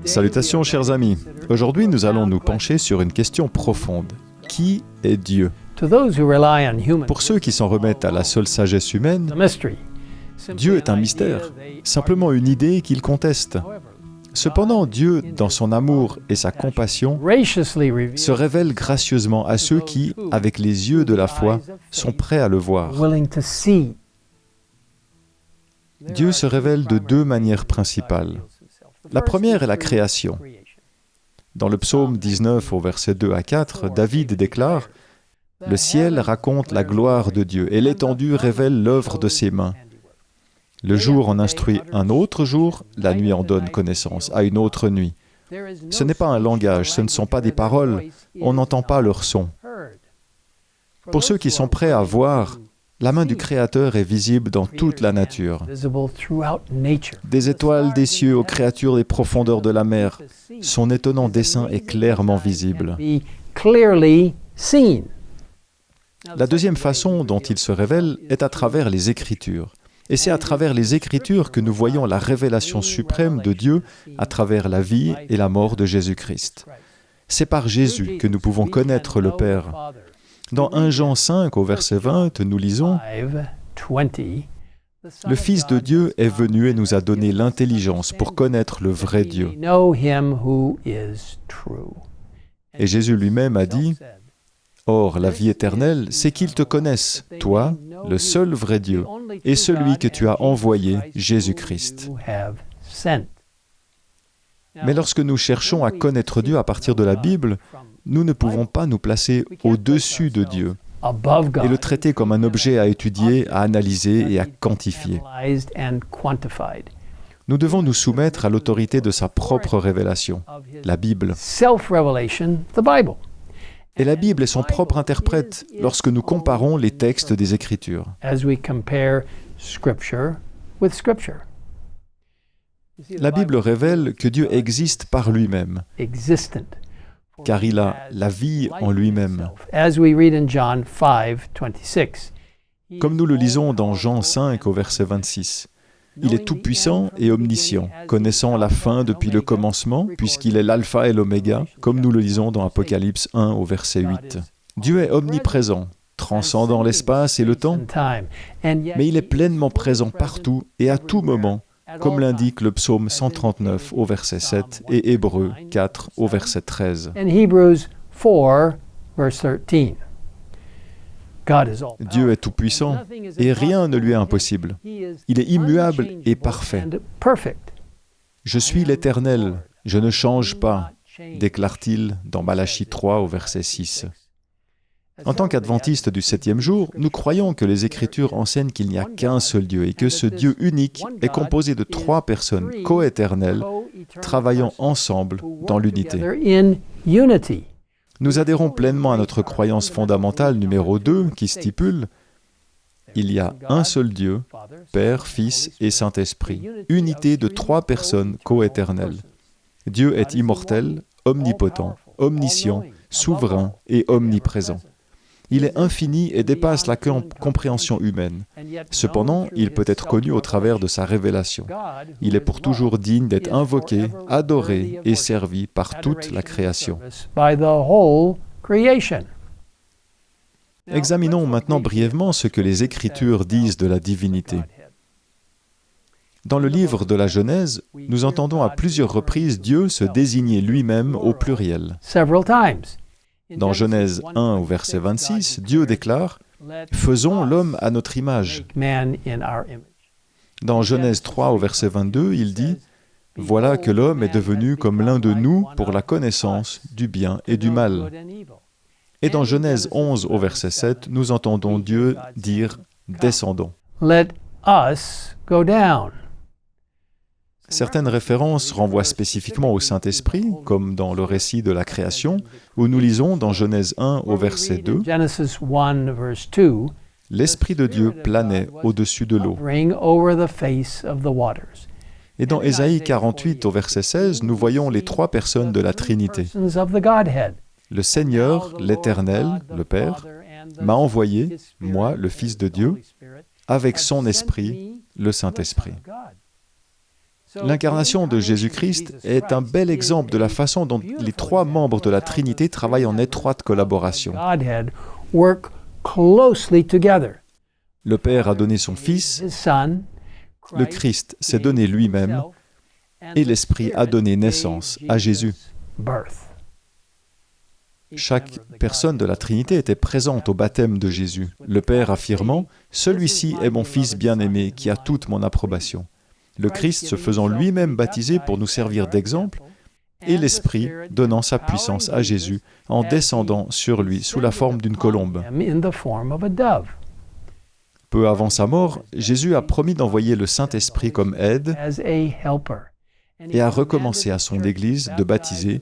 Salutations chers amis. Aujourd'hui nous allons nous pencher sur une question profonde. Qui est Dieu? Pour ceux qui s'en remettent à la seule sagesse humaine, Dieu est un mystère, simplement une idée qu'ils contestent. Cependant, Dieu, dans son amour et sa compassion, se révèle gracieusement à ceux qui, avec les yeux de la foi, sont prêts à le voir. Dieu se révèle de deux manières principales. La première est la création. Dans le psaume 19, au verset 2 à 4, David déclare « Le ciel raconte la gloire de Dieu, et l'étendue révèle l'œuvre de ses mains. Le jour en instruit un autre jour, la nuit en donne connaissance à une autre nuit. Ce n'est pas un langage, ce ne sont pas des paroles, on n'entend pas leur son. » Pour ceux qui sont prêts à voir, la main du Créateur est visible dans toute la nature. Des étoiles des cieux aux créatures des profondeurs de la mer, son étonnant dessein est clairement visible. La deuxième façon dont il se révèle est à travers les Écritures. Et c'est à travers les Écritures que nous voyons la révélation suprême de Dieu à travers la vie et la mort de Jésus-Christ. C'est par Jésus que nous pouvons connaître le Père. Dans 1 Jean 5, au verset 20, nous lisons « Le Fils de Dieu est venu et nous a donné l'intelligence pour connaître le vrai Dieu. » Et Jésus lui-même a dit « Or, la vie éternelle, c'est qu'ils te connaissent, toi, le seul vrai Dieu, et celui que tu as envoyé, Jésus-Christ. » Mais lorsque nous cherchons à connaître Dieu à partir de la Bible, nous ne pouvons pas nous placer au-dessus de Dieu et le traiter comme un objet à étudier, à analyser et à quantifier. Nous devons nous soumettre à l'autorité de sa propre révélation, la Bible. Et la Bible est son propre interprète lorsque nous comparons les textes des Écritures. La Bible révèle que Dieu existe par lui-même, car il a la vie en lui-même. Comme nous le lisons dans Jean 5 au verset 26. Il est tout-puissant et omniscient, connaissant la fin depuis le commencement, puisqu'il est l'alpha et l'oméga, comme nous le lisons dans Apocalypse 1 au verset 8. Dieu est omniprésent, transcendant l'espace et le temps, mais il est pleinement présent partout et à tout moment, comme l'indique le psaume 139 au verset 7 et Hébreux 4 au verset 13. Dieu est tout-puissant et rien ne lui est impossible. Il est immuable et parfait. « Je suis l'Éternel, je ne change pas », déclare-t-il dans Malachie 3 au verset 6. En tant qu'adventistes du 7e jour, nous croyons que les Écritures enseignent qu'il n'y a qu'un seul Dieu et que ce Dieu unique est composé de 3 personnes coéternelles travaillant ensemble dans l'unité. Nous adhérons pleinement à notre croyance fondamentale numéro 2 qui stipule « Il y a un seul Dieu, Père, Fils et Saint-Esprit, unité de 3 personnes coéternelles. Dieu est immortel, omnipotent, omniscient, souverain et omniprésent. Il est infini et dépasse la compréhension humaine. Cependant, il peut être connu au travers de sa révélation. Il est pour toujours digne d'être invoqué, adoré et servi par toute la création. » Examinons maintenant brièvement ce que les Écritures disent de la divinité. Dans le livre de la Genèse, nous entendons à plusieurs reprises Dieu se désigner lui-même au pluriel. Dans Genèse 1 au verset 26, Dieu déclare « Faisons l'homme à notre image ». Dans Genèse 3 au verset 22, il dit « Voilà que l'homme est devenu comme l'un de nous pour la connaissance du bien et du mal ». Et dans Genèse 11 au verset 7, nous entendons Dieu dire « Descendons ». Certaines références renvoient spécifiquement au Saint-Esprit, comme dans le récit de la création, où nous lisons dans Genèse 1 au verset 2, « L'Esprit de Dieu planait au-dessus de l'eau ». Et dans Ésaïe 48 au verset 16, nous voyons les 3 personnes de la Trinité. Le Seigneur, l'Éternel, le Père, m'a envoyé, moi, le Fils de Dieu, avec son Esprit, le Saint-Esprit. L'incarnation de Jésus-Christ est un bel exemple de la façon dont les trois membres de la Trinité travaillent en étroite collaboration. Le Père a donné son Fils, le Christ s'est donné lui-même, et l'Esprit a donné naissance à Jésus. Chaque personne de la Trinité était présente au baptême de Jésus, le Père affirmant « Celui-ci est mon Fils bien-aimé qui a toute mon approbation ». Le Christ se faisant lui-même baptiser pour nous servir d'exemple, et l'Esprit donnant sa puissance à Jésus en descendant sur lui sous la forme d'une colombe. Peu avant sa mort, Jésus a promis d'envoyer le Saint-Esprit comme aide et a recommencé à son Église de baptiser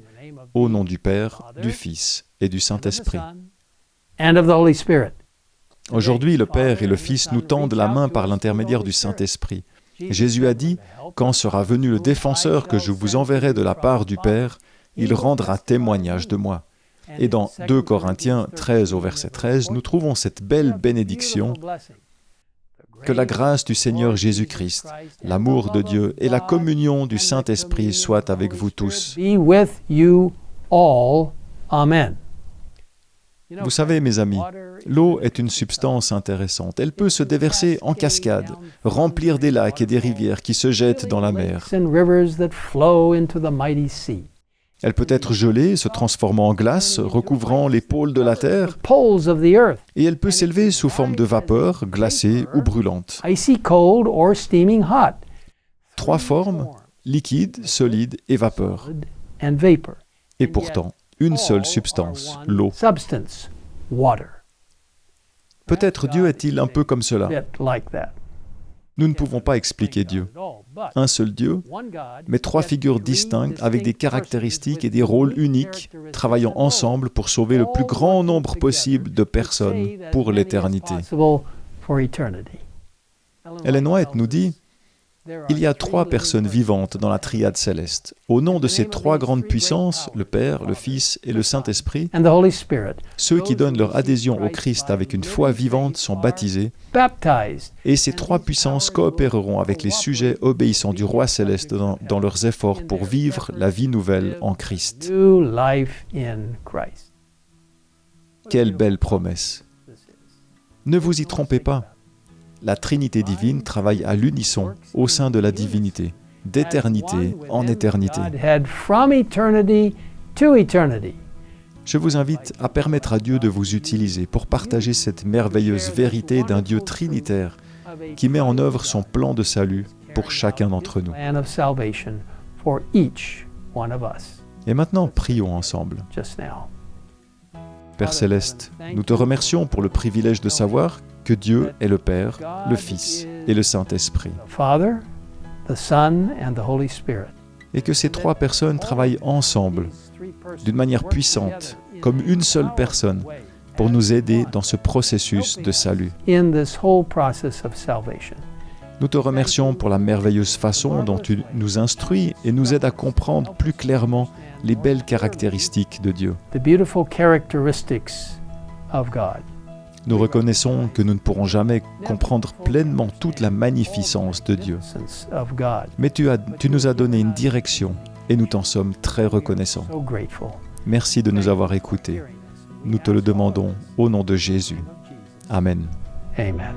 au nom du Père, du Fils et du Saint-Esprit. Aujourd'hui, le Père et le Fils nous tendent la main par l'intermédiaire du Saint-Esprit. Jésus a dit « Quand sera venu le défenseur que je vous enverrai de la part du Père, il rendra témoignage de moi. » Et dans 2 Corinthiens 13 au verset 13, nous trouvons cette belle bénédiction « Que la grâce du Seigneur Jésus-Christ, l'amour de Dieu et la communion du Saint-Esprit soient avec vous tous. » Vous savez, mes amis, l'eau est une substance intéressante. Elle peut se déverser en cascade, remplir des lacs et des rivières qui se jettent dans la mer. Elle peut être gelée, se transformant en glace, recouvrant les pôles de la terre, et elle peut s'élever sous forme de vapeur, glacée ou brûlante. 3 formes, liquide, solide et vapeur. Et pourtant, une seule substance, l'eau. Peut-être Dieu est-il un peu comme cela. Nous ne pouvons pas expliquer Dieu. Un seul Dieu, mais 3 figures distinctes avec des caractéristiques et des rôles uniques, travaillant ensemble pour sauver le plus grand nombre possible de personnes pour l'éternité. Ellen White nous dit « Il y a 3 personnes vivantes dans la triade céleste. Au nom de ces 3 grandes puissances, le Père, le Fils et le Saint-Esprit, ceux qui donnent leur adhésion au Christ avec une foi vivante sont baptisés, et ces 3 puissances coopéreront avec les sujets obéissants du Roi céleste dans leurs efforts pour vivre la vie nouvelle en Christ. » Quelle belle promesse! Ne vous y trompez pas. La Trinité divine travaille à l'unisson au sein de la divinité, d'éternité en éternité. Je vous invite à permettre à Dieu de vous utiliser pour partager cette merveilleuse vérité d'un Dieu trinitaire qui met en œuvre son plan de salut pour chacun d'entre nous. Et maintenant, prions ensemble. Père Céleste, nous te remercions pour le privilège de savoir que Dieu est le Père, le Fils et le Saint-Esprit. Et que ces 3 personnes travaillent ensemble, d'une manière puissante, comme une seule personne, pour nous aider dans ce processus de salut. Nous te remercions pour la merveilleuse façon dont tu nous instruis et nous aides à comprendre plus clairement les belles caractéristiques de Dieu. Nous reconnaissons que nous ne pourrons jamais comprendre pleinement toute la magnificence de Dieu. Mais tu nous as donné une direction et nous t'en sommes très reconnaissants. Merci de nous avoir écoutés. Nous te le demandons au nom de Jésus. Amen. Amen.